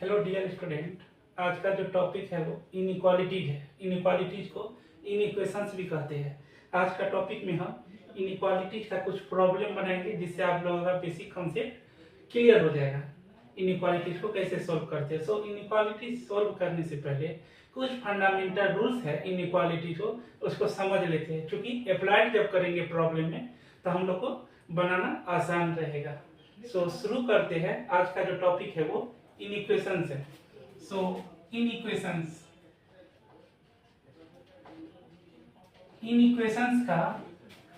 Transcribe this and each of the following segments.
Hello dear student, आज का जो टॉपिक है वो इनइक्वालिटीज है। इनइक्वालिटीज को इनइक्वेशंस भी कहते हैं। आज का टॉपिक में हम इनइक्वालिटीज का कुछ प्रॉब्लम बनाएंगे जिससे आप लोगों का बेसिक कॉन्सेप्ट क्लियर हो जाएगा। इनइक्वालिटीज को कैसे सॉल्व करते हैं। सो इनइक्वालिटीज सॉल्व करने से पहले कुछ फंडामेंटल रूल्स है इनइक्वालिटी को, उसको समझ लेते हैं। क्योंकि अप्लाइड जब करेंगे प्रॉब्लम में तो हम लोग को बनाना आसान रहेगा। सो शुरू करते हैं। आज का जो टॉपिक है वो इनइक्वेशंस है। सो इनइक्वेशंस का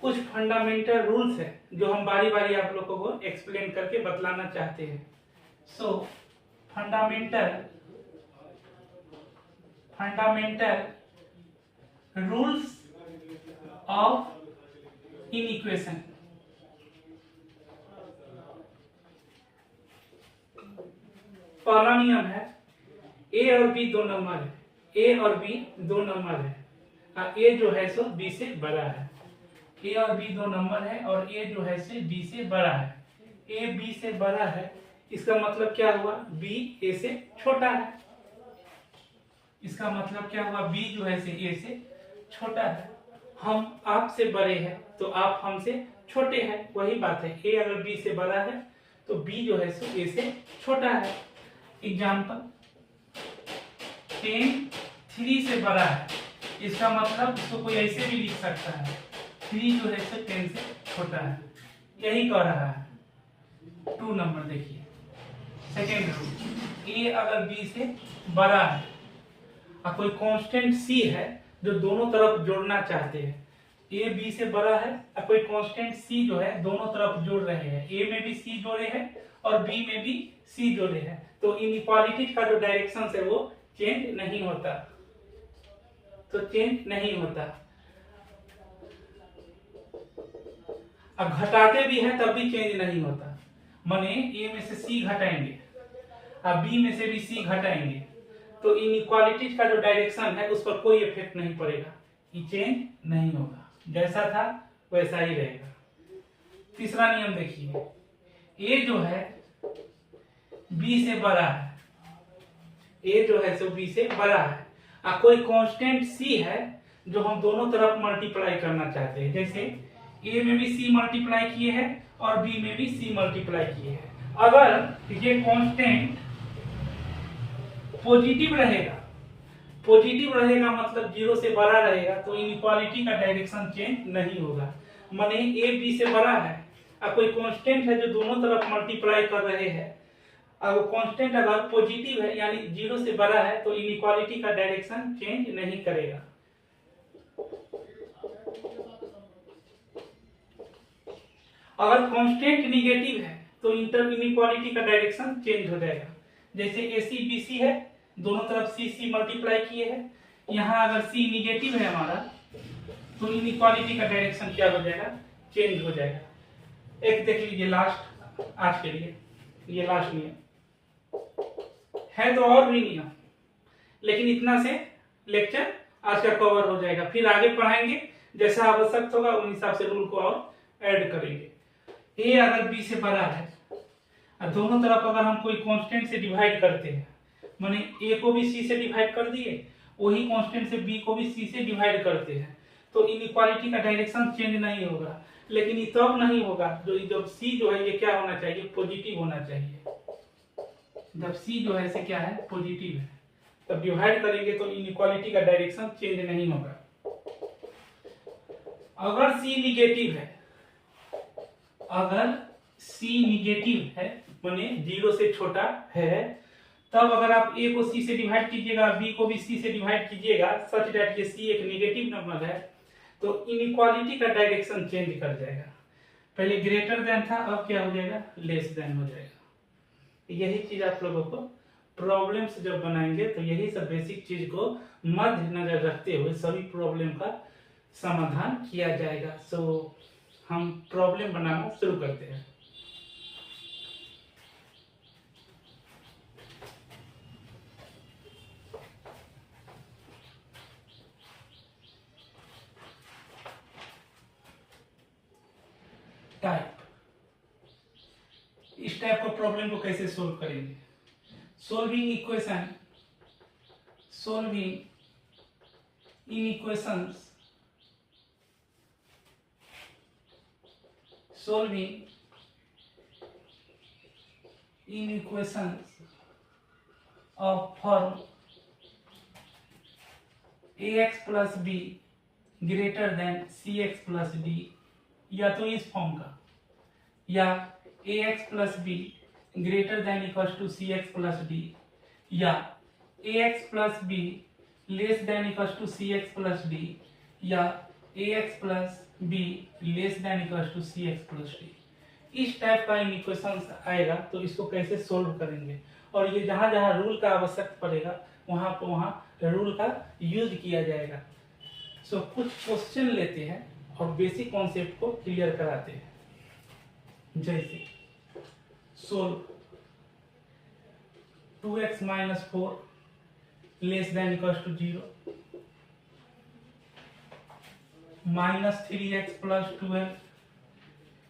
कुछ फंडामेंटल रूल्स है जो हम बारी बारी आप लोगों को एक्सप्लेन करके बतलाना चाहते हैं। सो फंडामेंटल रूल्स ऑफ इनइक्वेशन। पहला नियम है ए और बी दो नंबर है। ए और बी दो नंबर है। ए जो है सो बी से बड़ा है। ए और बी दो नंबर है और ए जो है से बी से बड़ा है। ए बी से बड़ा है, इसका मतलब क्या हुआ? बी ए से छोटा है। इसका मतलब क्या हुआ? बी जो है से ए से छोटा है। हम आपसे बड़े हैं तो आप हमसे छोटे हैं, वही बात है। ए अगर बी से बड़ा है तो बी जो है सो ए से छोटा है। एग्जाम्पल 10 3 से बड़ा है, इसका मतलब इसको कोई ऐसे भी लिख सकता है 3 जो है सो 10 से छोटा है। यही कह रहा है। 2 नंबर देखिए, सेकेंड रूल, ए अगर बी से बड़ा है और कोई कांस्टेंट सी है जो दोनों तरफ जोड़ना चाहते हैं। ए बी से बड़ा है और कोई कांस्टेंट सी जो है दोनों तरफ जोड़ रहे हैं। ए में भी सी जोड़े हैं और बी में भी सी जोड़े हैं, तो इनइक्वालिटी का जो डायरेक्शन है वो चेंज नहीं होता। तो चेंज नहीं होता। अब घटाते भी हैं तब भी चेंज नहीं होता। माने ए में से सी घटाएंगे और बी में से भी सी घटाएंगे तो इनइक्वालिटी का जो डायरेक्शन है उस पर कोई इफेक्ट नहीं पड़ेगा, ये चेंज नहीं होगा, जैसा था वैसा ही रहेगा। तीसरा नियम देखिए, ए जो है बी से बड़ा है। ए जो है सो बी से बड़ा है और कोई कांस्टेंट सी है जो हम दोनों तरफ मल्टीप्लाई करना चाहते हैं। जैसे ए में भी सी मल्टीप्लाई किए हैं और बी में भी सी मल्टीप्लाई किए हैं। अगर ये कांस्टेंट पॉजिटिव रहेगा मतलब 0 से बड़ा रहेगा तो इनइक्वालिटी का डायरेक्शन चेंज नहीं होगा। माने ए बी से बड़ा है और कोई कांस्टेंट है जो दोनों तरफ मल्टीप्लाई कर रहे हैं और वो कांस्टेंट अगर पॉजिटिव है यानी 0 से बड़ा है तो इनइक्वालिटी का डायरेक्शन चेंज नहीं करेगा। अगर कांस्टेंट निगेटिव है तो इनइक्वालिटी का डायरेक्शन चेंज हो जाएगा। जैसे AC BC है, दोनों तरफ C मल्टीप्लाई किए हैं। यहाँ अगर C निगेटिव है हमारा तो इनइक्वालिटी का डायरेक्शन क्या हो जाएगा? चेंज हो जाएगा। एक देख लीजिए लास्ट, आज के लिए ये लास्ट नियम है। तो और भी नियम, लेकिन इतना से लेक्चर आज का कवर हो जाएगा। फिर आगे पढ़ाएंगे, जैसा आवश्यक होगा उन हिसाब से रूल को और ऐड करेंगे। ए अगर बी से बड़ा है और दोनों तरफ अगर हम कोई कांस्टेंट से डिवाइड करते हैं, माने ए को भी सी से डिवाइड कर दिए, वही कांस्टेंट से बी को भी सी से डिवाइड करते हैं, तो इनइक्वालिटी का डायरेक्शन चेंज नहीं होगा। लेकिन ये तब नहीं होगा जब सी जो है ये क्या होना चाहिए? पॉजिटिव होना चाहिए। जब सी जो है से क्या है? पॉजिटिव है, तब डिवाइड करेंगे तो इनइक्वालिटी का डायरेक्शन चेंज नहीं होगा। अगर सी निगेटिव है, माने 0 से छोटा है, तब अगर आप ए को सी से डिवाइड कीजिएगा, बी को भी सी से डिवाइड कीजिएगा सच दैट ये सी एक निगेटिव नंबर है, तो इनइक्वालिटी का डायरेक्शन चेंज कर जाएगा। पहले ग्रेटर देन था, अब क्या हो जाएगा? लेस देन हो जाएगा। यही चीज आप लोगों को प्रॉब्लम्स जब बनाएंगे तो यही सब बेसिक चीज को मद्देनजर रखते हुए सभी प्रॉब्लम का समाधान किया जाएगा। सो हम प्रॉब्लम बनाना शुरू करते हैं। टाइप, इस टाइप का प्रॉब्लम को कैसे सोल्व करेंगे? solving in equations of form ax plus b greater than cx plus d, या तो इस फॉर्म का, या ax plus b greater than equals to cx plus d, या ax plus b less than equals to cx plus d, या ax plus b less than equals to cx plus d। इस type का इन equations आएगा तो इसको कैसे solve करेंगे, और ये जहां जहां रूल का आवश्यक पड़ेगा वहां पर वहां रूल का यूज किया जाएगा। सो कुछ क्वेश्चन लेते हैं और बेसिक कॉन्सेप्ट को क्लियर कराते हैं। जैसे solve 2x minus 4 less than equals to 0, minus 3x plus 12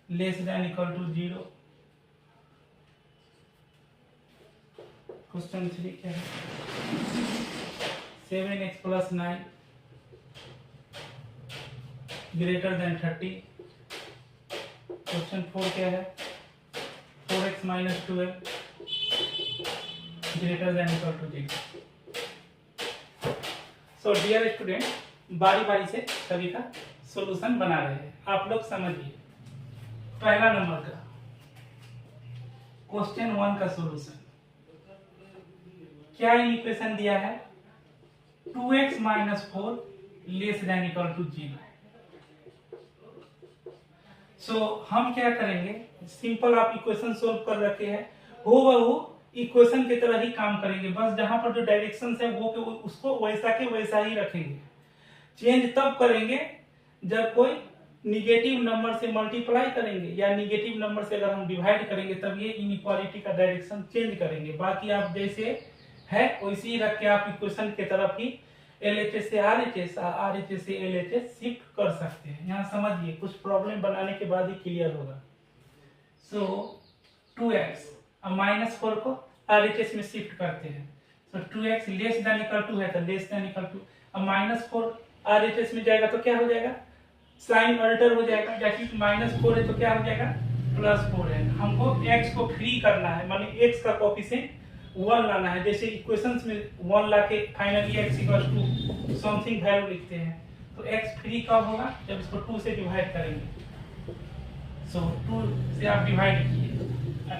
less than equal to 0। Question 3 क्या है? 7x plus 9 greater than 30। Question 4 क्या है? 4x minus 12 greater than equal to 0। So dear student, बारी बारी से सभी का सॉल्यूशन बना रहे हैं, आप लोग समझिए। पहला नंबर का क्वेश्चन 1 का सॉल्यूशन क्या इक्वेशन दिया है? 2x minus 4 less than equal to 0। सो हम क्या करेंगे, सिंपल आप इक्वेशन सोल्व कर रखे हैं, वो इक्वेशन की तरह ही काम करेंगे, बस जहां पर जो डायरेक्शंस है वो उसको वैसा के वैसा ही रखेंगे। चेंज तब करेंगे जब कोई निगेटिव नंबर से मल्टीप्लाई करेंगे या निगेटिव नंबर से अगर हम डिवाइड करेंगे तब ये इनइक्वालिटी का डायरेक्शन चेंज करेंगे। बाकी आप जैसे है वैसे ही रख के आप इक्वेशन की तरफ ही LHS से RHS, RHS से LHS शिफ्ट कर सकते हैं। यहाँ समझिए, कुछ प्रॉब्लम बनाने के बाद ही क्लियर होगा। सो 2x अब -4 को RHS में शिफ्ट करते हैं। So 2x less than equal to है तो लेस देन इक्वल टू, अब -4 RHS में जाएगा तो क्या हो जाएगा? साइन अल्टर हो जाएगा, जैसे -4 है तो क्या हो जाएगा? +4 है। हमको x को फ्री करना है, माने x का कोएफिशिएंट 1 लाना है। जैसे इक्वेशंस में 1 लाके finally x equals to something value लिखते हैं, तो x फ्री कब होगा? जब इसको 2 से डिवाइड करेंगे। सो 2 से आप डिवाइड कीजिए,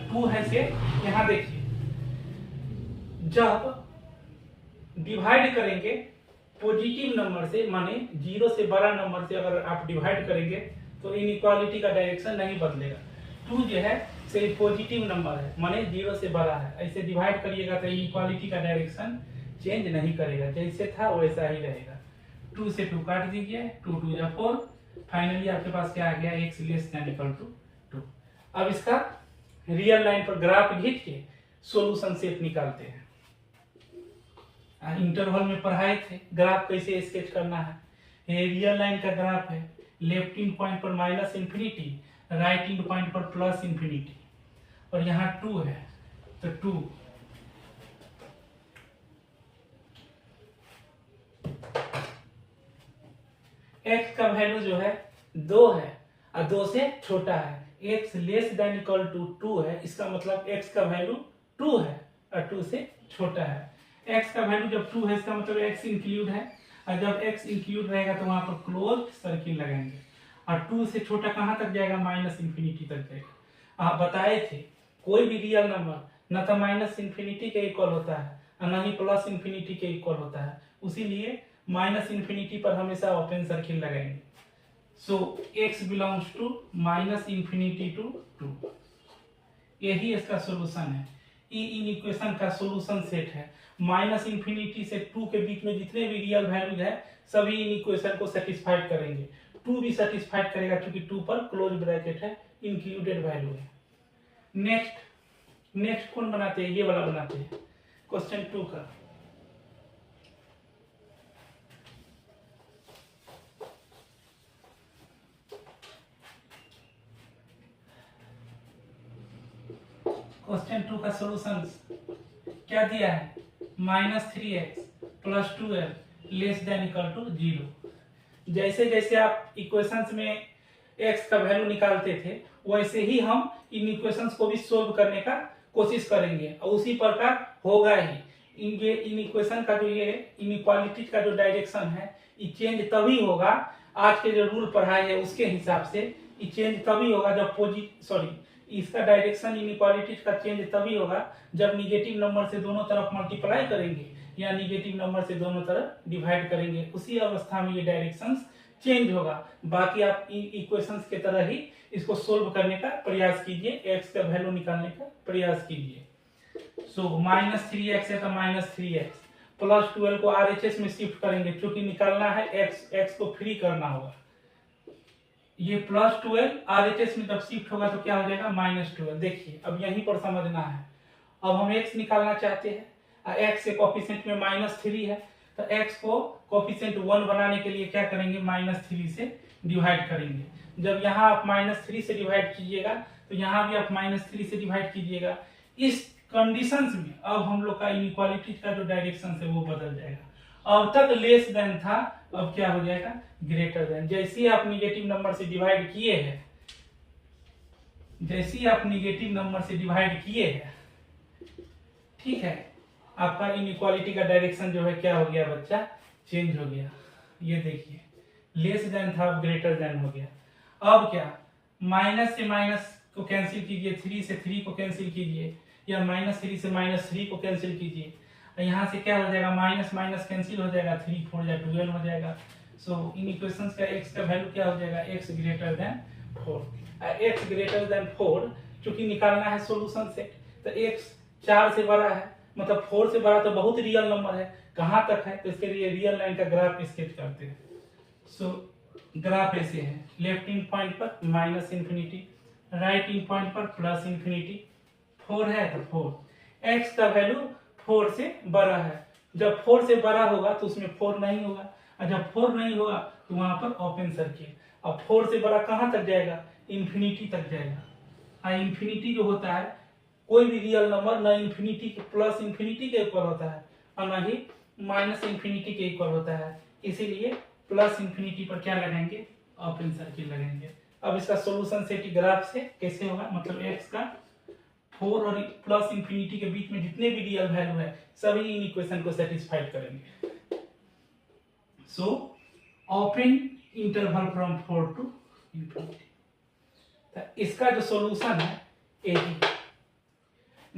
2 है से यहाँ देखिए, जब डिवाइड करेंगे पॉजिटिव नंबर से, माने 0 से बड़ा नंबर से अगर आप डिवाइड करेंगे तो इनइक्वालिटी का डायरेक्शन नहीं बदलेगा। 2 जो है से पॉजिटिव नंबर है, माने 0 से बड़ा है, ऐसे डिवाइड करिएगा तो इनइक्वालिटी का डायरेक्शन चेंज नहीं करेगा, जैसे था वैसा ही रहेगा। 2 से 2 काट दीजिए, 2 2 या 4, फाइनली आपके पास क्या आ गया? x less than equal to 2। अब इसका रियल लाइन पर ग्राफ खींच के सॉल्यूशन सेट निकालते हैं। इंटरवल में पढ़ाए थे ग्राफ कैसे स्केच करना है। ये रियल लाइन का ग्राफ है, लेफ्ट इन पॉइंट पर -इंफिनिटी, राइट इन पॉइंट पर +इंफिनिटी, और यहाँ 2 है तो 2 x का वैल्यू जो है 2 है और 2 से छोटा है, x less than equal to 2 है, इसका मतलब x का वैल्यू 2 है और 2 से छोटा है। x का वैल्यू जब 2 है इसका मतलब x इंक्लूड है, और जब x इंक्लूड रहेगा तो वहां पर क्लोज सर्किल लगाएंगे, और 2 से छोटा कहां तक जाएगा? -इंफिनिटी तक जाएगा। आप बताए थे कोई भी रियल नंबर न तो -इंफिनिटी के इक्वल होता है और न ही +इंफिनिटी के इक्वल होता है, उसीलिए -इंफिनिटी पर हमेशा ओपन सर्किल लगाएंगे। So x belongs to -infinity to 2, यही इसका सॉल्यूशन है। इन इक्वेशन का सॉल्यूशन सेट है। -इंफिनिटी से 2 के बीच में जितने भी रियल वैल्यूज है सभी इन इक्वेशन को सेटिस्फाइड करेंगे। 2 भी सेटिस्फाइड करेगा क्योंकि 2 पर क्लोज ब्रैकेट है, इंक्लूडेड वैल्यू है। नेक्स्ट कौन बनाते हैं? ये वाला बनाते हैं, क्वेश्चन 2 का। क्वेश्चन 2 का सॉल्यूशन क्या दिया है, -3x + 12 less than equal to 0। जैसे जैसे आप इक्वेशंस में x का वैल्यू निकालते थे वैसे ही हम इन इक्वेशंस को भी सोल्व करने का कोशिश करेंगे और उसी प्रकार होगा ही। इन इक्वेशन का जो ये इनइक्वालिटी का जो डायरेक्शन है ये चेंज तभी होगा, आज के जो रूल पढ़ाए है उसके हिसाब से ये चेंज तभी होगा जब इसका डायरेक्शन इनइक्वालिटी का चेंज तभी होगा जब निगेटिव नंबर से दोनों तरफ मल्टीप्लाई करेंगे या निगेटिव नंबर से दोनों तरफ डिवाइड करेंगे, उसी अवस्था में ये डायरेक्शन चेंज होगा। बाकी आप इन इक्वेशंस के तरह ही इसको सोल्व करने का प्रयास कीजिए, x का वैल्यू निकालने का प्रयास कीजिए। सो -3x है तो -3x +12 को RHS में शिफ्ट करेंगे, क्योंकि निकालना है x को फ्री करना होगा। ये +12 RHS में जब शिफ्ट होगा तो क्या हो जाएगा, -12। देखिए अब यहीं पर समझना है। अब हम x निकालना चाहते हैं, x के कोफिशिएंट में -3 है तो x को कोफिशिएंट 1 बनाने के लिए क्या करेंगे, -3 से डिवाइड करेंगे। जब यहाँ आप -3 से डिवाइड कीजिएगा तो यहाँ भी आप -3 से डिवाइड कीजिएगा। इस कंडीशंस में अब हम लोग का इनइक्वालिटी का जो डायरेक्शन है वो बदल जाएगा। अब तक लेस देन था, अब क्या हो जाएगा, ग्रेटर देन। जैसे ही आप निगेटिव नंबर से डिवाइड किए हैं, ठीक है, आपका इनइक्वालिटी का डायरेक्शन जो है क्या हो गया बच्चा, चेंज हो गया। ये देखिए लेस देन था, अब ग्रेटर देन हो गया। अब क्या, माइनस से माइनस को कैंसिल कीजिए, 3 से 3 को कैंसिल कीजिए, या -3 से -3 को कैंसिल कीजिए। यहाँ से क्या हो जाएगा, माइनस माइनस कैंसिल हो जाएगा, 3 4 या 12 हो जाएगा। सो इन इक्वेशंस का x का वैल्यू क्या हो जाएगा, x greater then 4। x greater then 4 चूंकि निकालना है सॉल्यूशन सेट, तो x 4 से बड़ा है, मतलब 4 से बड़ा तो बहुत रियल नंबर है, कहाँ तक है, तो इसके लिए रियल लाइन का ग्राफ स्केच करते हैं। सो ग्राफ ऐसे है, लेफ्ट इन पॉइंट पर -∞, राइट इन पॉइंट पर +∞। 4 है तो 4, x का वैल्यू 4 से बड़ा है। जब 4 से बड़ा होगा तो उसमें 4 नहीं होगा, और जब 4 नहीं होगा तो वहां पर ओपन सर्किल। अब 4 से बड़ा कहां तक जाएगा, इन्फिनिटी तक जाएगा। और इन्फिनिटी जो होता है, कोई भी रियल नंबर न इन्फिनिटी के +∞ के इक्वल होता है और न ही -∞ के इक्वल होता है, इसीलिए +∞ पर क्या लगाएंगे, ओपन सर्किल लगाएंगे। अब इसका सोल्यूशन सेट ग्राफ से कैसे होगा, मतलब x का 4 और +∞ के बीच में जितने भी रियल वैल्यू है सभी इन इक्वेशन को सेटिस्फाइड करेंगे। So open interval from 4 to ∞। इसका जो सॉल्यूशन है यही।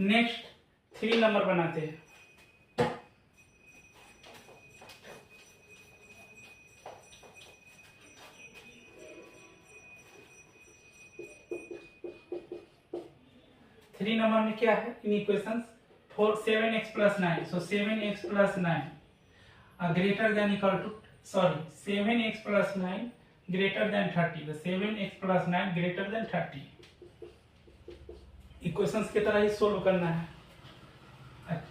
नेक्स्ट 3 नंबर बनाते हैं। थ्री नंबर में क्या है, इन equations 7x + 9, so 7x + 9 greater than equal to 7x + 9 greater than 30, 7x + 9 greater than 30। Equations की तरह ही सोल्व करना है।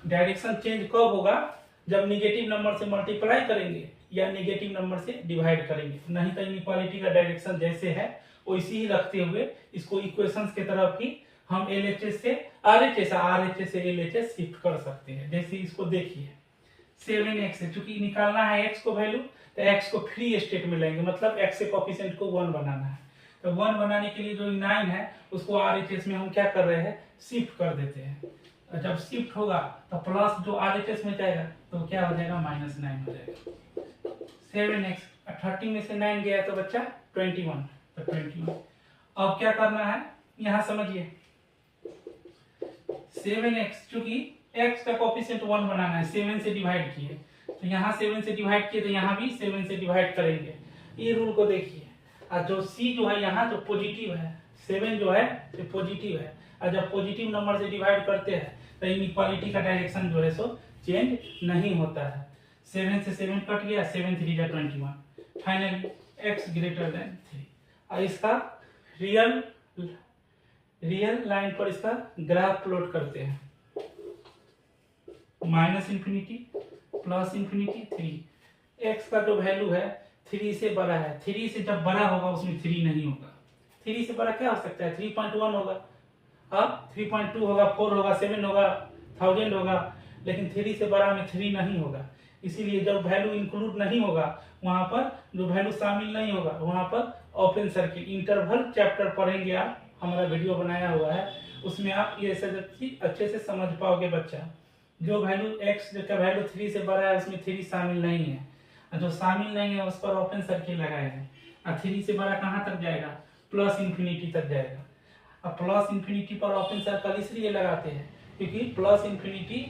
डायरेक्शन चेंज कब होगा, जब निगेटिव नंबर से मल्टीप्लाई करेंगे या निगेटिव नंबर से डिवाइड करेंगे, नहीं तो इनइक्वालिटी का डायरेक्शन जैसे है वैसे ही रखते हुए इसको इक्वेशंस के तरफ ही हम LHS से RHS से LHS शिफ्ट कर सकते हैं। जैसे इसको देखिए 7x है, चूंकि निकालना है x को वैल्यू, तो x को फ्री स्टेट में लेंगे, मतलब x के कोफिशिएंट को 1 बनाना है। तो 1 बनाने के लिए जो 9 है उसको RHS में हम क्या कर रहे हैं, शिफ्ट कर देते हैं। जब शिफ्ट होगा तो प्लस जो RHS में जाएगा तो क्या हो जाएगा, -9 हो जाएगा। 7x 30 में से 9 गया तो बच्चा 21, तो 21। अब क्या करना है, यहाँ समझिए 7x, चूंकि x का कोफिशिएंट 1 बनाना है, 7 से डिवाइड किए, तो यहाँ 7 से डिवाइड किए तो यहाँ भी 7 से डिवाइड करेंगे। ये रूल को देखिए, और जो c जो है यहाँ जो पॉजिटिव है, 7 जो है ये पॉजिटिव है, और जब पॉजिटिव नंबर से डिवाइड करते हैं तो इनइक्वालिटी का डायरेक्शन जो है सो चेंज नहीं होता है। 7 से 7 कट गया, 7 3 जा 21, फाइनली x ग्रेटर देन 3। और इसका रियल लाइन पर इसका ग्राफ प्लॉट करते हैं, -∞, +∞, 3। x का जो वैल्यू है 3 से बड़ा है, 3 से जब बड़ा होगा उसमें 3 नहीं होगा। 3 से बड़ा क्या हो सकता है, 3.1 होगा, अब 3.2 होगा, 4 होगा, 7 होगा, 1000 होगा, लेकिन 3 से बड़ा में 3 नहीं होगा। इसीलिए जब वैल्यू इंक्लूड नहीं होगा वहां पर, जो वैल्यू शामिल नहीं होगा वहां पर ओपन सर्किल इंटरवल चैप्टर पढ़ेंगे आप, हमारा वीडियो बनाया हुआ है, उसमें आप ये सब चीज अच्छे से समझ पाओगे बच्चा। जो वैल्यू x का वैल्यू 3 से बड़ा है उसमें 3 शामिल नहीं है, और जो शामिल नहीं है उस पर ओपन सर्किल लगाए हैं। और 3 से बड़ा कहाँ तक जाएगा, प्लस इंफिनिटी तक जाएगा। अब प्लस इंफिनिटी पर ओपन सर्कल इसलिए लगाते हैं क्योंकि प्लस इंफिनिटी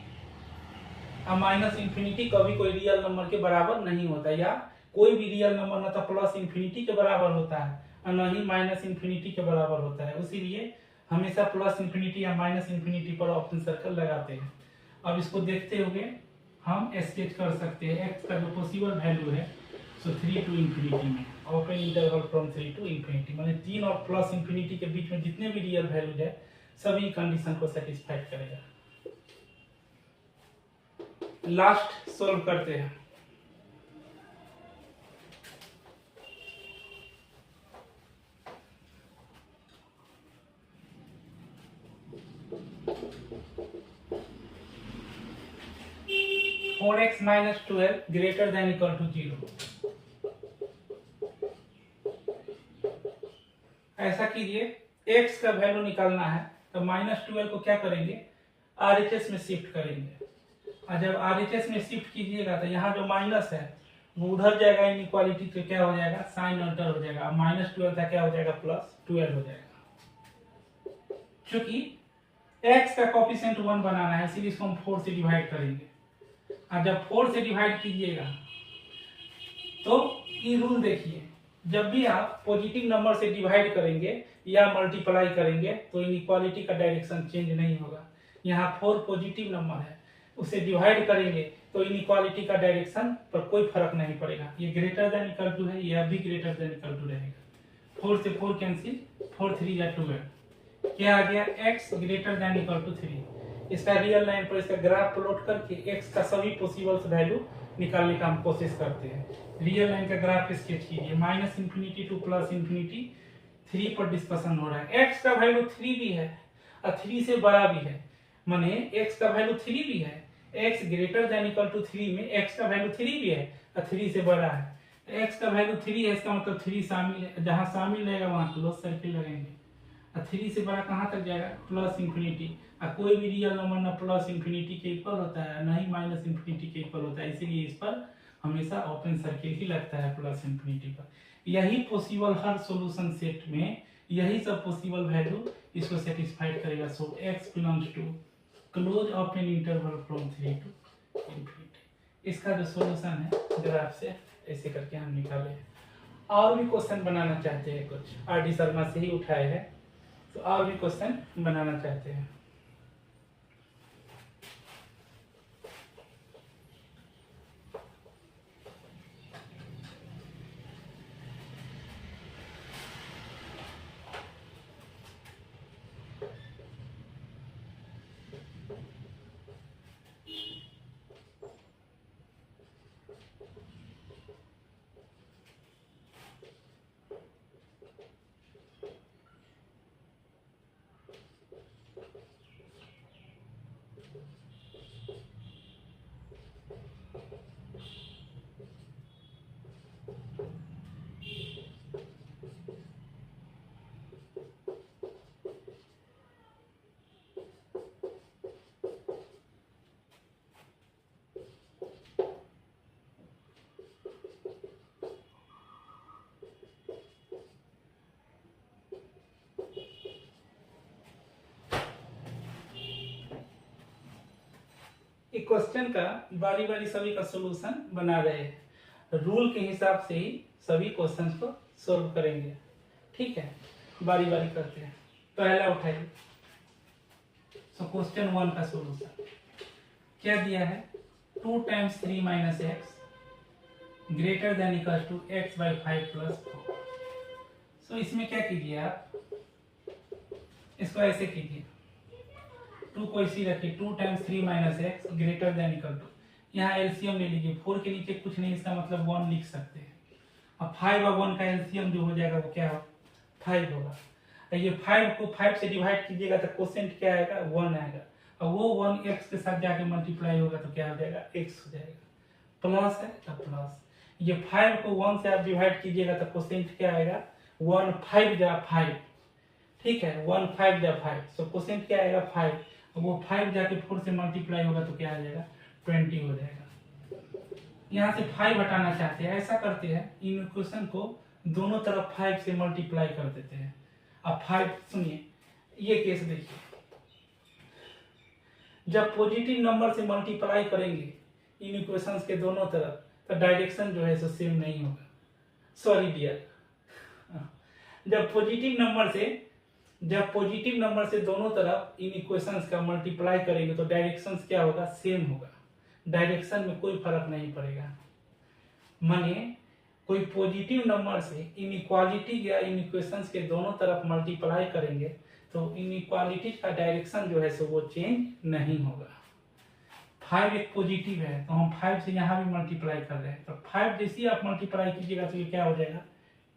और माइनस इंफिनिटी कभी कोई रियल नंबर के बराबर नहीं होता, या कोई भी रियल नंबर न तो प्लस इंफिनिटी के बराबर होता है और न ही माइनस इंफिनिटी के बराबर होता है। इसीलिए हमेशा प्लस इंफिनिटी या माइनस इंफिनिटी पर ओपन सर्कल लगाते हैं। अब इसको देखते हुए हम स्केच कर सकते हैं x का जो पॉसिबल वैल्यू है, सो 3 टू इंफिनिटी में open interval from 3 to infinity, माने 3 और प्लस इंफिनिटी के बीच में जितने भी रियल वैल्यूज है सभी कंडीशन को सेटिस्फाइड करेगा। लास्ट सोल्व करते हैं। Four x minus 12 greater than equal to 0। ऐसा कीजिए, x का वैल्यू निकालना है तो -12 को क्या करेंगे, RHS में शिफ्ट करेंगे, और जब RHS में शिफ्ट कीजिएगा तो यहाँ जो माइनस है वो उधर जाएगा, इनइक्वालिटी तो क्या हो जाएगा, साइन अल्टर हो जाएगा, -12 था क्या हो जाएगा, +12 हो जाएगा। चूंकि x का कोफिशिएंट 1 बनाना है इसीलिए इसको हम 4 से डिवाइड करेंगे, और जब 4 से डिवाइड कीजिएगा तो ये रूल देखिए, जब भी आप पॉजिटिव नंबर से डिवाइड करेंगे या मल्टीप्लाई करेंगे तो इनइक्वालिटी का डायरेक्शन चेंज नहीं होगा। यहाँ 4 पॉजिटिव नंबर है, उसे डिवाइड करेंगे तो इनइक्वालिटी का डायरेक्शन पर कोई फर्क नहीं पड़ेगा। ये ग्रेटर देन इक्वल टू है, यह भी ग्रेटर देन इक्वल टू रहेगा। 4 से 4 कैंसिल, 4 3 या 12, क्या आ गया, x greater than equal to 3। इसका रियल लाइन पर इसका ग्राफ प्लॉट करके x का सभी पॉसिबल वैल्यू निकालने का हम कोशिश करते हैं। रियल लाइन का ग्राफ स्केच कीजिए, minus infinity to plus infinity 3 पर डिस्कशन हो रहा है। x का वैल्यू 3 भी है और 3 से बड़ा भी है, माने x का वैल्यू 3 भी है, x greater than equal to 3 में x का वैल्यू 3 भी है और 3 से बड़ा है। x का वैल्यू 3 है, इसका मतलब 3 शामिल है, जहां शामिल रहेगा वहां क्लोज सर्किल लगाएंगे। और 3 से बड़ा कहाँ तक जाएगा, प्लस इंफिनिटी। और कोई भी रियल नंबर ना प्लस इंफिनिटी के इक्वल होता है ना ही माइनस इंफिनिटी के इक्वल होता है, इसीलिए इस पर हमेशा ओपन सर्किल ही लगता है प्लस इंफिनिटी पर। यही पॉसिबल, हर सॉल्यूशन सेट में यही सब पॉसिबल वैल्यू इसको सेटिस्फाइड करेगा। So x belongs to close open interval from 3 to infinity. इसका जो सॉल्यूशन है ग्राफ से ऐसे करके हम निकाले। और भी क्वेश्चन बनाना चाहते हैं, कुछ RD शर्मा से ही उठाए हैं, तो और भी क्वेश्चन बनाना चाहते हैं। क्वेश्चन का बारी बारी सभी का सॉल्यूशन बना रहे हैं, रूल के हिसाब से ही सभी क्वेश्चंस को सॉल्व करेंगे। ठीक है, बारी बारी करते हैं। पहला उठाइए, सो क्वेश्चन 1 का सॉल्यूशन क्या दिया है, 2 times 3 minus x greater than equal to x by 5 plus 4। So इसमें क्या कीजिए आप, इसको ऐसे कीजिए, 2 को इसी रखिए, 2 times 3 minus x greater than equal to, यहाँ एलसीएम ले लीजिए, 4 के नीचे कुछ नहीं, इसका मतलब 1 लिख सकते हैं। अब 5 और 1 का एलसीएम जो हो जाएगा वो क्या हो, 5 होगा। ये 5 को 5 से डिवाइड कीजिएगा तो क्वोशिएंट क्या आएगा, 1 आएगा। और वो 1x के साथ जाके मल्टीप्लाई होगा तो क्या हो जाएगा, x हो जाएगा। प्लस है तो प्लस, ये 5 को 1 से आप डिवाइड कीजिएगा तो कोसेंट क्या आएगा, 1 5 जा 5, ठीक है, 1 5 जा 5, तो कोसेंट क्या आएगा 5, वो 5 जाके 4 से मल्टीप्लाई होगा तो क्या आ जाएगा 20 हो जाएगा। यहाँ से 5 हटाना चाहते हैं, ऐसा करते हैं इन इक्वेशन को दोनों तरफ 5 से मल्टीप्लाई कर देते हैं। अब 5 सुनिए, ये केस देखिए, जब पॉजिटिव नंबर से मल्टीप्लाई करेंगे इन इक्वेशंस के दोनों तरफ तो डायरेक्शन जो है सो सेम नहीं होगा। सॉरी डियर, जब पॉजिटिव नंबर से दोनों तरफ इन इक्वेशंस का मल्टीप्लाई करेंगे तो डायरेक्शन क्या होगा, सेम होगा, डायरेक्शन में कोई फर्क नहीं पड़ेगा। मानिए कोई पॉजिटिव नंबर से इनइक्वालिटी या इन इक्वेशंस के दोनों तरफ मल्टीप्लाई करेंगे तो इनइक्वालिटी का डायरेक्शन जो है सो वो चेंज नहीं होगा। 5 एक पॉजिटिव है तो हम 5 से यहाँ भी मल्टीप्लाई कर रहे हैं, तो 5 जैसे ही आप मल्टीप्लाई कीजिएगा तो ये क्या हो जाएगा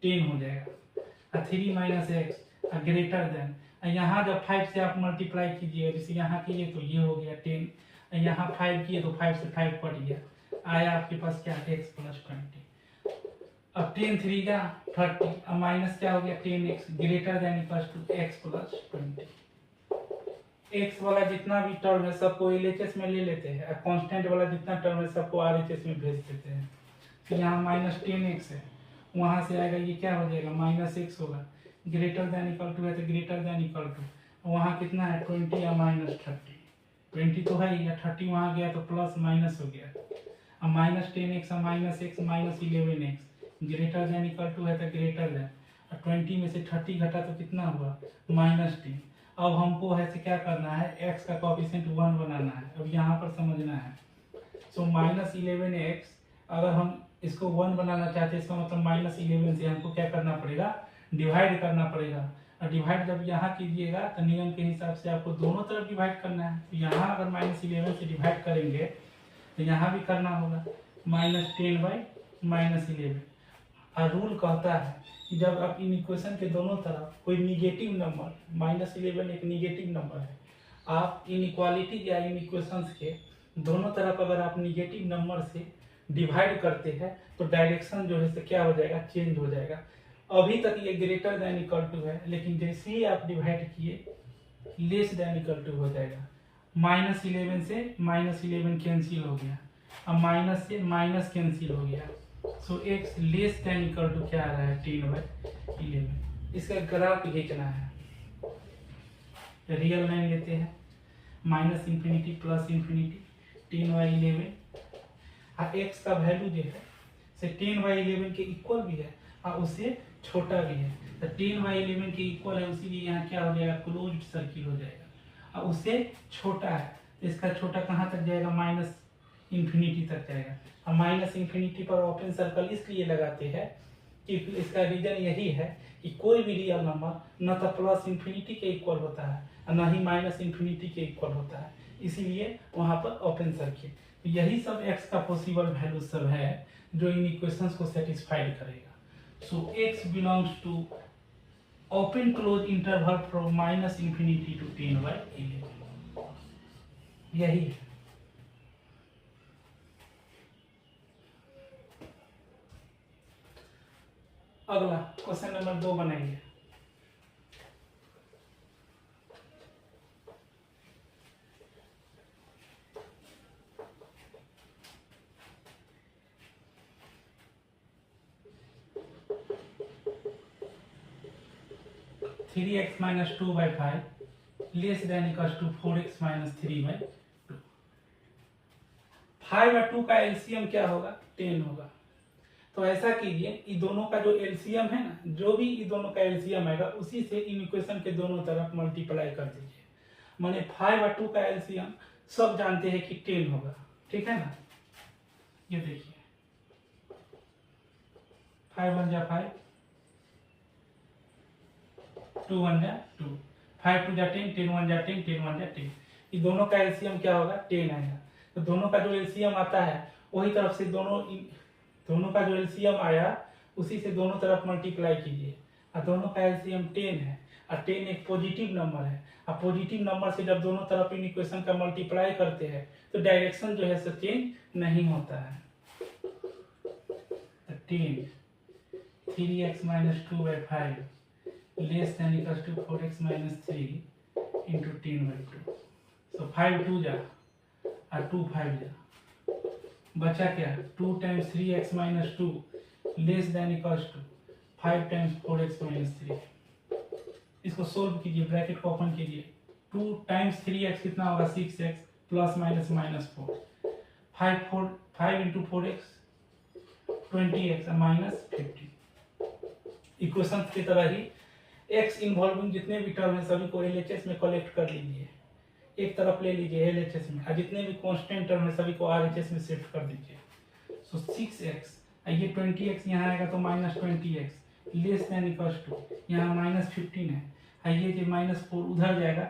10 हो जाएगा। 3 माइनस एक्स ग्रेटर देन, यहाँ जब 5 से आप मल्टीप्लाई कीजिएगा, जैसे यहाँ कीजिए तो ये हो गया 10, यहाँ 5 किए तो 5 से 5 कट गया, आया आपके पास क्या x प्लस 20। अब 10 3 का 30, अब माइनस क्या हो गया 10x greater than equal to x plus 20। x वाला जितना भी टर्म है सबको LHS में ले लेते हैं, कांस्टेंट वाला जितना टर्म है सबको RHS में भेज देते हैं। फिर यहाँ माइनस 10x है, वहां से आएगा ये क्या हो जाएगा माइनस x होगा, ग्रेटर देन इक्वल टू है तो ग्रेटर देन इक्वल टू, वहाँ कितना है 20 या माइनस 30, 20 तो है या 30 वहाँ गया तो प्लस माइनस हो गया। अब minus 10x minus x minus 11x greater than equal to है तो ग्रेटर देन, 20 में से 30 घटा तो कितना हुआ माइनस 10। अब हमको है से क्या करना है, x का कोएफिशिएंट 1 बनाना है, अब यहाँ पर समझना है। सो माइनस 11x अगर हम इसको 1 बनाना चाहते हैं इसका मतलब माइनस 11 से हमको क्या करना पड़ेगा, डिवाइड करना पड़ेगा। और डिवाइड जब यहाँ कीजिएगा तो नियम के हिसाब से आपको दोनों तरफ डिवाइड करना है, तो यहाँ अगर माइनस 11 से डिवाइड करेंगे तो यहाँ भी करना होगा माइनस 10 बाई माइनस 11। और रूल कहता है कि जब आप इन इक्वेशन के दोनों तरफ कोई निगेटिव नंबर, माइनस 11 एक निगेटिव नंबर है, आप इनइक्वालिटी या इन इक्वेशंस के दोनों तरफ अगर आप निगेटिव नंबर से डिवाइड करते हैं तो डायरेक्शन जो है क्या हो जाएगा, चेंज हो जाएगा। अभी तक ये ग्रेटर देन इक्वल टू है, लेकिन जैसे ही आप डिवाइड किए लेस देन इक्वल टू हो जाएगा। माइनस 11 से माइनस 11 कैंसिल हो गया, अब माइनस से माइनस कैंसिल हो गया, so x less than equal to क्या आ रहा है 10/11। इसका ग्राफ खींचना है, रियल लाइन लेते हैं माइनस इंफिनिटी प्लस इंफिनिटी 10/11, और x का वैल्यू जो है से 10/11 के इक्वल भी है और उससे छोटा भी है, तो 10/11 के इक्वल है उसीलिए यहाँ क्या हो जाएगा क्लोज्ड सर्किल हो जाएगा, और उससे छोटा है तो इसका छोटा कहाँ तक जाएगा माइनस इंफिनिटी तक जाएगा। अब माइनस इंफिनिटी पर ओपन सर्कल इसलिए लगाते हैं कि इसका रीजन यही है कि कोई भी रियल नंबर न तो प्लस इंफिनिटी के इक्वल होता है और न ही माइनस इंफिनिटी के इक्वल होता है, इसीलिए वहाँ पर ओपन सर्किल। तो यही सब x का पॉसिबल वैल्यू सब है जो इन इक्वेशंस को सेटिस्फाइड करेगा। So x belongs to open close interval from minus infinity to 10/11, यही है। अगला क्वेश्चन नंबर 2 बनाइए। Three x minus 2/5 less than equal to 4x minus 3/2। 5 और 2 का एलसीएम क्या होगा 10 होगा। तो ऐसा कीजिए इन दोनों का जो एलसीएम है ना, जो भी इन दोनों का एलसीएम आएगा उसी से इन इक्वेशन के दोनों तरफ मल्टीप्लाई कर दीजिए। माने 5 और 2 का एलसीएम सब जानते हैं कि 10 होगा, ठीक है ना। ये देखिए 5 1 जा 5, 2 1 जा 2, 5 2 जा 10, 10 1 जा 10, 10 1 जा 10। इन दोनों का एलसीएम क्या होगा 10 आएगा। तो दोनों का जो एलसीएम आता है वही तरफ से दोनों का जो एलसीएम आया उसी से दोनों तरफ मल्टीप्लाई कीजिए, और दोनों का एलसीएम 10 है और 10 एक पॉजिटिव नंबर है। और पॉजिटिव नंबर से जब दोनों तरफ इन इक्वेशन का मल्टीप्लाई करते हैं तो डायरेक्शन जो है सो चेंज नहीं होता है। 10 3x minus 2 by 5 less than equals to 4x minus 3 into 10 by 2। so 5 2 जा और 2 5 जा, बचा क्या 2 times 3x minus 2 less than equals to 5 times 4x minus 3। इसको सोल्व कीजिए, ब्रैकेट को ओपन कीजिए। 2 times 3x कितना होगा 6x plus minus minus 4 5 into 4x 20x minus 50। Equation की तरह ही x इन्वॉल्विंग जितने भी टर्म है सभी को LHS में कलेक्ट कर लीजिए, एक तरफ ले लीजिए LHS में, और जितने भी कांस्टेंट टर्म है सभी को RHS में शिफ्ट कर दीजिए। सो 6x ये 20x यहाँ आएगा तो minus 20x less than equals to यहाँ माइनस 15 है, ये जो माइनस 4 उधर जाएगा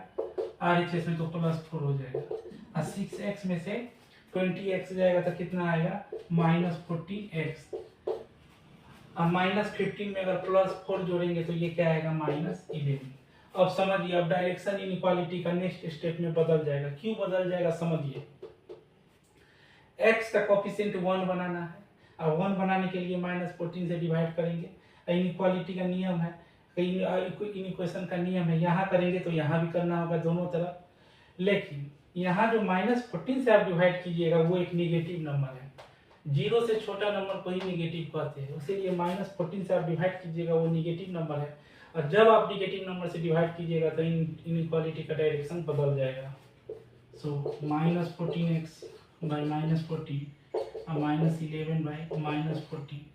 RHS में तो प्लस 4 हो जाएगा, और 6x में से 20x जाएगा तो कितना आएगा माइनस 14x, और माइनस 15 में अगर प्लस 4 जोड़ेंगे तो ये क्या आएगा माइनस 11। अब समझिए, अब डायरेक्शन इनइक्वालिटी का नेक्स्ट स्टेप में बदल जाएगा। क्यों बदल जाएगा समझिए, x का कोफिशिएंट 1 बनाना है, और 1 बनाने के लिए माइनस 14 से डिवाइड करेंगे। इनइक्वालिटी का नियम है, इन इक्वेशन का नियम है, यहाँ करेंगे तो यहाँ भी करना होगा दोनों तरफ। लेकिन यहाँ जो माइनस 14 से आप डिवाइड कीजिएगा वो एक निगेटिव नंबर है, 0 से छोटा नंबर को ही निगेटिव कहते हैं, इसीलिए माइनस 14 से आप डिवाइड कीजिएगा वो निगेटिव नंबर है। और जब आप निगेटिव नंबर से डिवाइड कीजिएगा तो इनइक्वालिटी का डायरेक्शन बदल जाएगा। So minus 14x by minus 14 और माइनस 11 बाई माइनस 14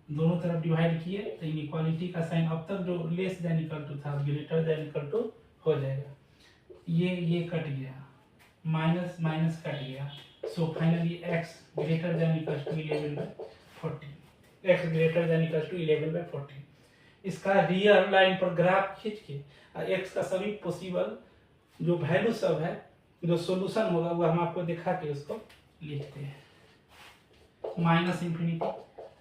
दोनों तरफ डिवाइड किए तो इनइक्वालिटी का साइन अब तक जो लेस देन इक्वल टू था ग्रेटर देन इक्वल टू हो जाएगा। ये कट गया, माइनस माइनस कट गया। So finally x greater than equal to 11 by 14, x greater than equal to 11 by 14। इसका रियल लाइन पर ग्राफ खींच के x का सभी पॉसिबल जो वैल्यू सब है, जो सॉल्यूशन होगा वो हम आपको दिखा के उसको लिखते हैं। Minus infinity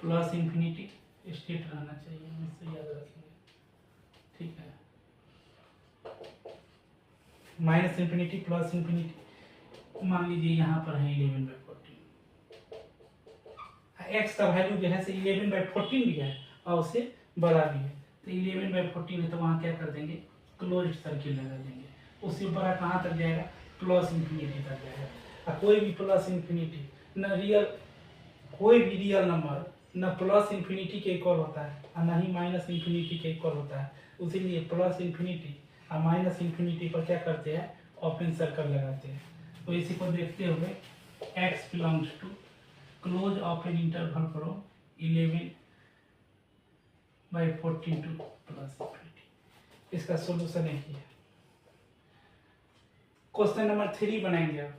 plus infinity state रहना चाहिए, इससे याद रखेंगे, ठीक है। माइनस इंफिनिटी प्लस इंफिनिटी मान लीजिए यहाँ पर है 11 बाई 14, x का वैल्यू जो है 11 बाई 14 भी है और उससे बड़ा भी है, तो 11 बाई 14 है तो वहाँ क्या कर देंगे क्लोज्ड सर्किल लगा देंगे। उससे बड़ा कहाँ तक जाएगा प्लस इंफिनिटी तक जाएगा। और कोई भी प्लस इंफिनिटी न रियल, कोई भी रियल नंबर न प्लस इंफिनिटी के इक्वल होता है और न ही माइनस इंफिनिटी के इक्वल होता है। इसीलिए प्लस इंफिनिटी और माइनस इंफिनिटी पर क्या करते हैं ओपन सर्कल लगाते हैं। तो इसी को देखते हुए x belongs to close open interval from 11 by 14 to plus infinity. इसका सोल्यूशन है। क्वेश्चन नंबर 3 बनाएंगे अब।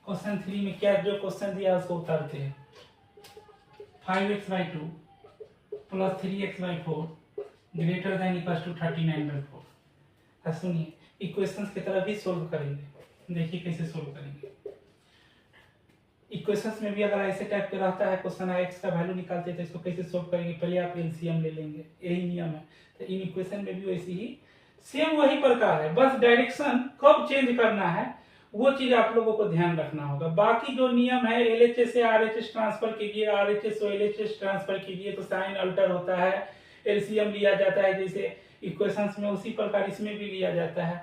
क्वेश्चन 3 में क्या जो क्वेश्चन दिया उसको उतारते हैं। 5x by 2 plus 3x by 4 greater than equal to 39 by 4। सुनिए, इक्वेशंस की तरह भी सोल्व करेंगे, देखिए कैसे सोल्व करेंगे। इक्वेशंस में भी अगर ऐसे टाइप के रहता है क्वेश्चन x का वैल्यू निकालते हैं तो इसको कैसे सोल्व करेंगे, पहले आप एलसीएम ले लेंगे, यही नियम है। तो इन इक्वेशन में भी वैसे ही सेम वही प्रकार है, बस डायरेक्शन कब चेंज करना है वो चीज आप लोगों को ध्यान रखना होगा। बाकी जो नियम है LHS से RHS ट्रांसफर कीजिए, RHS से LHS ट्रांसफर कीजिए तो साइन अल्टर होता है, एलसीएम लिया जाता है जैसे इक्वेशंस में, उसी प्रकार इसमें भी लिया जाता है।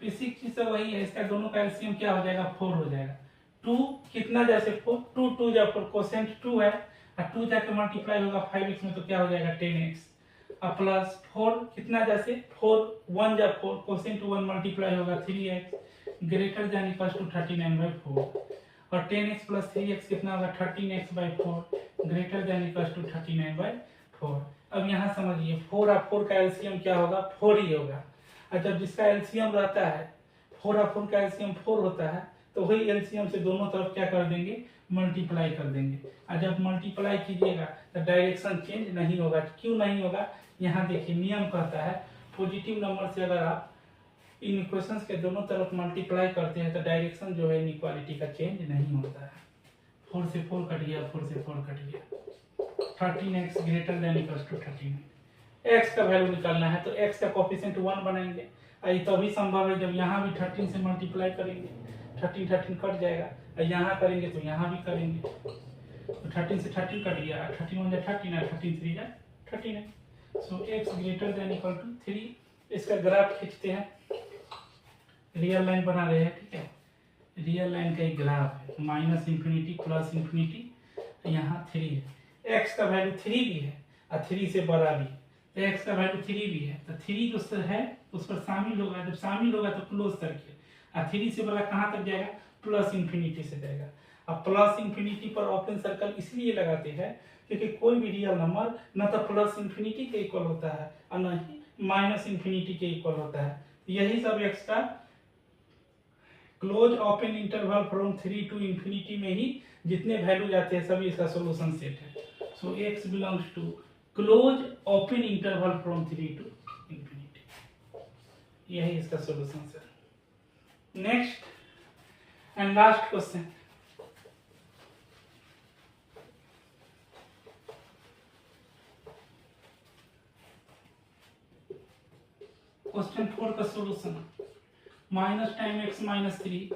बेसिक चीज तो वही है, इसका दोनों का एलसीएम क्या हो जाएगा 4 हो जाएगा। 2 कितना जैसे 4 2 2 जब कोसेंट 2 है और 2 जाके मल्टीप्लाई होगा 5x में तो क्या हो जाएगा 10x, और प्लस 4 कितना जैसे 4 1 जब 4 कोसेंट 1 मल्टीप्लाई होगा 3x greater than equal to 39 by 4, और 10x प्लस 3x कितना होगा 13x by 4 greater than equal to 39 by 4। अब यहाँ समझिए 4 और 4 का एलसीएम क्या होगा 4 ही होगा, और जब जिसका एलसीएम रहता है 4 और 4 का एलसीएम 4 होता है तो वही एलसीएम से दोनों तरफ क्या कर देंगे मल्टीप्लाई कर देंगे। और जब मल्टीप्लाई कीजिएगा तो डायरेक्शन चेंज नहीं होगा। क्यों नहीं होगा, यहाँ देखिए नियम कहता है पॉजिटिव नंबर से अगर आप इन इक्वेशंस के दोनों तरफ मल्टीप्लाई करते हैं तो डायरेक्शन जो है इनइक्वालिटी का चेंज नहीं होता है। 4 से 4 कट गया, 4 से 4 कट गया। 13x greater than equals to 13। x का वैल्यू निकालना है तो x का कोफिशिएंट 1 बनाएंगे। ये तभी संभव है जब यहाँ भी 13 से मल्टीप्लाई करेंगे, 13 कट जाएगा, और यहाँ करेंगे तो यहाँ भी करेंगे तो 13 से 13 कट गया, 13 1 13 है, 13 3 है 13 है। So x greater than equal to 3। इसका ग्राफ खींचते हैं, रियल लाइन बना रहे हैं, ठीक है। रियल लाइन का एक ग्राफ है, माइनस इंफिनिटी प्लस इंफिनिटी, यहाँ 3 है। x का वैल्यू 3 भी है और 3 से बड़ा भी, तो x का वैल्यू 3 भी है तो 3 जो है उस पर शामिल होगा, जब शामिल होगा तो क्लोज सर्किल, और 3 से बड़ा कहाँ तक जाएगा, प्लस इंफिनिटी से जाएगा। अब प्लस इंफिनिटी पर ओपन सर्कल इसलिए लगाते हैं क्योंकि कोई भी रियल नंबर न तो प्लस इंफिनिटी के इक्वल होता है और न ही माइनस इंफिनिटी के इक्वल होता है। यही सब x का close open interval from 3 to infinity में ही जितने वैल्यू जाते हैं सभी इसका सॉल्यूशन सेट है। So x belongs to close open interval from 3 to infinity, यही इसका सॉल्यूशन है। Next and last question, question 4 का solution, minus time x minus 3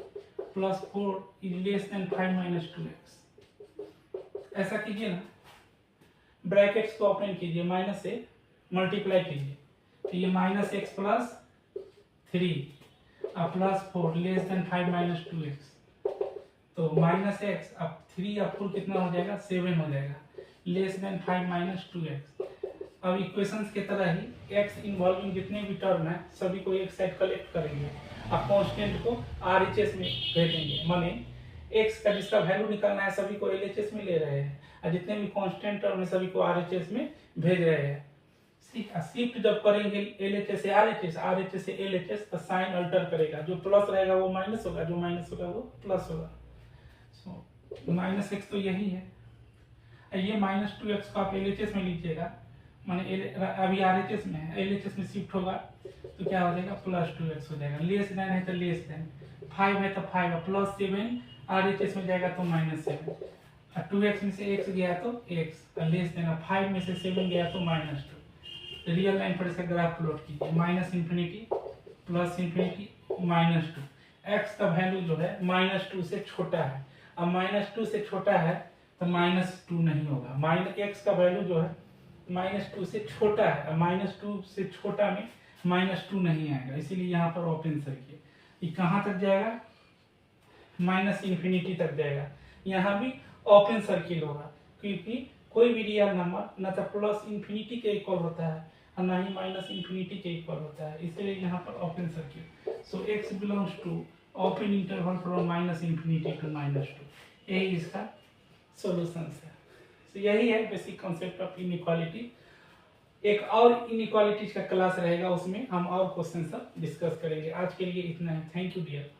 plus 4 is less than 5 minus 2x। ऐसा कीजिए ना, ब्रैकेट्स को ओपन कीजिए, माइनस से मल्टीप्लाई कीजिए, तो ये माइनस एक्स प्लस 3 और plus 4 less than 5 minus 2x, तो माइनस एक्स अब 3 और 4 कितना हो जाएगा, 7 हो जाएगा, लेस देन 5 माइनस 2x। अब इक्वेशंस के तरह ही x इन्वॉल्विंग जितने भी टर्म है सभी को एक साइड कलेक्ट करेंगे, अब कांस्टेंट को RHS में भेजेंगे, माने x का जिसका वैल्यू निकालना है सभी को LHS में ले रहे हैं, और जितने भी कांस्टेंट टर्म है सभी को RHS में भेज रहे हैं। शिफ्ट जब करेंगे LHS से RHS, RHS से LHS, तो साइन अल्टर करेगा, जो प्लस रहेगा वो माइनस होगा, जो माइनस होगा वो प्लस होगा। सो माइनस एक्स तो यही है, ये माइनस 2x को आप LHS में लीजिएगा, माने अभी RHS में है, LHS में शिफ्ट होगा तो क्या हो जाएगा, प्लस 2x हो जाएगा, लेस देन है तो लेस देन, 5 है तो 5, प्लस 7 RHS में जाएगा तो माइनस 7, और 2x में से x गया तो x, लेस देन 5 में से 7 गया तो माइनस 2। रियल लाइन पर इसका ग्राफ प्लॉट कीजिए, minus infinity plus infinity minus 2। x का वैल्यू जो है माइनस 2 से छोटा है, अब माइनस 2 से छोटा है तो माइनस 2 नहीं होगा, माइनस x का वैल्यू जो है माइनस 2 से छोटा है, माइनस 2 से छोटा में माइनस 2 नहीं आएगा, इसीलिए यहाँ पर ओपन सर्किल, ये कहाँ तक जाएगा, माइनस इंफिनिटी तक जाएगा, यहाँ भी ओपन सर्किल होगा, क्योंकि कोई भी रियल नंबर न तो प्लस इंफिनिटी के इक्वल होता है और न ही माइनस इंफिनिटी के इक्वल होता है, इसलिए यहाँ पर open circle. So x belongs to open interval from minus infinity to minus 2, यही इसका सॉल्यूशन है। तो यही है बेसिक कॉन्सेप्ट ऑफ इनइक्वालिटी। एक और इनइक्वालिटीज का क्लास रहेगा, उसमें हम और क्वेश्चन सब डिस्कस करेंगे। आज के लिए इतना है, थैंक यू डियर।